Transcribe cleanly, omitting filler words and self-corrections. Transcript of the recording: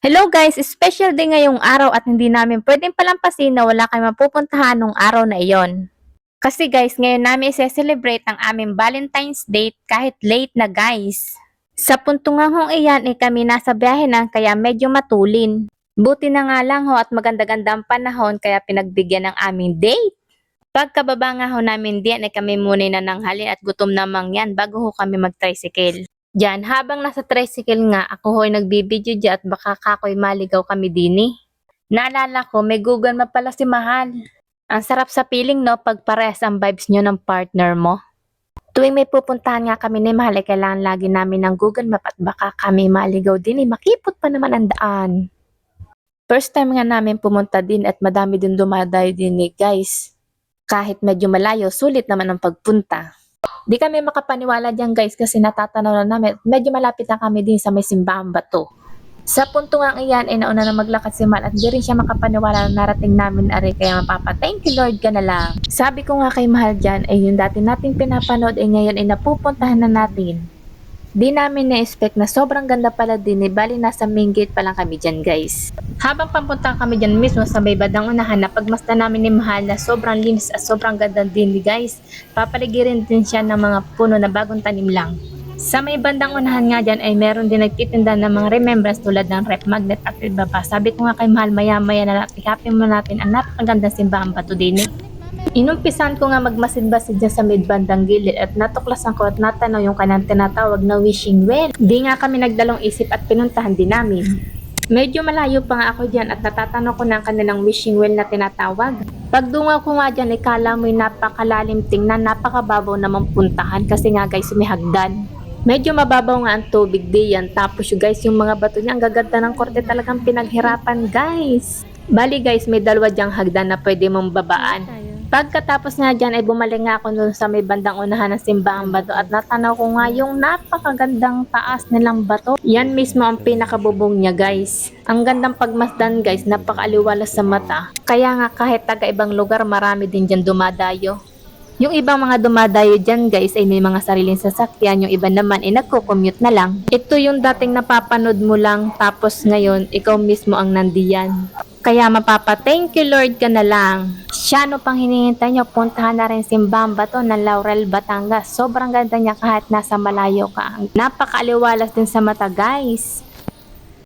Hello guys, special day ngayong araw at hindi namin pwedeng palampasin na wala kayong mapupuntahan nung araw na iyon. Kasi guys, ngayon namin i-celebrate ang aming Valentine's Day kahit late na guys. Sa punto nga hong iyan kami nasa biyahe na kaya medyo matulin. Buti na nga lang ho at maganda-ganda ang panahon kaya pinagbigyan ng aming date. Pagkababa nga ho namin diyan kami muna nananghalin at gutom namang yan bago ho kami mag-tricycle. Diyan, habang nasa tricycle nga, ako ho'y nagbibideo dyan at baka kako'y maligaw kami dini. Naalala ko, may Google Map pala si Mahal. Ang sarap sa feeling no, pag parehas ang vibes nyo ng partner mo. Tuwing may pupuntahan nga kami ni Mahal, kailangan lagi namin ng Google Map at baka kami maligaw din makipot pa naman ang daan. First time nga namin pumunta din at madami din dumadayo din guys. Kahit medyo malayo, sulit naman ang pagpunta. Di kami makapaniwala dyan guys kasi natatanaw na namin. Medyo malapit na kami din sa may simbahang bato. Sa punto nga iyan ay nauna na maglakad si Mal at di rin siya makapaniwala na narating namin ari kaya thank you Lord ka na lang. Sabi ko nga kay Mahal dyan ay yung dati nating pinapanood ay ngayon ay napupuntahan na natin. Di namin na-expect na sobrang ganda pala din bali nasa main gate pa lang kami dyan guys. Habang papunta kami dyan mismo sa may badang unahan na pagmasta namin ni Mahal na sobrang linis at sobrang ganda din guys. Papaligirin din siya ng mga puno na bagong tanim lang. Sa may bandang unahan nga dyan ay meron din nagtitinda ng mga remembrance tulad ng rep magnet at iba pa. Sabi ko nga kay Mahal maya-maya na ikapin mo natin ang napakagandang simbahang bato din Inumpisan ko nga magmasid-basid dyan sa midbandang gilid at natuklasan ko at natanaw yung kanang tinatawag na wishing well. Di nga kami nagdalong isip at pinuntahan din namin. Medyo malayo pa nga ako dyan at natatanong ko na ang kanilang wishing well na tinatawag. Pagdungaw ko nga dyan, ikala mo'y napakalalim tingnan, napakababaw naman puntahan kasi nga guys may hagdan. Medyo mababaw nga ang tubig diyan tapos guys yung mga bato niya ang gaganda ng korte talagang pinaghirapan guys. Bali guys may dalawa dyang hagdan na pwede mong babaan. Pagkatapos nga dyan ay bumalik nga ako dun sa may bandang unahan ng simbahang bato at natanaw ko nga yung napakagandang taas nilang bato. Yan mismo ang pinakabubong niya guys. Ang gandang pagmasdan guys, napakaaliwalas sa mata. Kaya nga kahit taga ibang lugar marami din dyan dumadayo. Yung ibang mga dumadayo dyan guys ay may mga sariling sasakyan, yung iba naman ay nagko-commute na lang. Ito yung dating napapanood mo lang tapos ngayon ikaw mismo ang nandiyan. Kaya thank you Lord ka na lang. Siya no pang hinihintay nyo, puntahan na rin simbahang bato ng Laurel, Batangas. Sobrang ganda niya kahit nasa malayo ka. Napakaaliwalas din sa mata guys.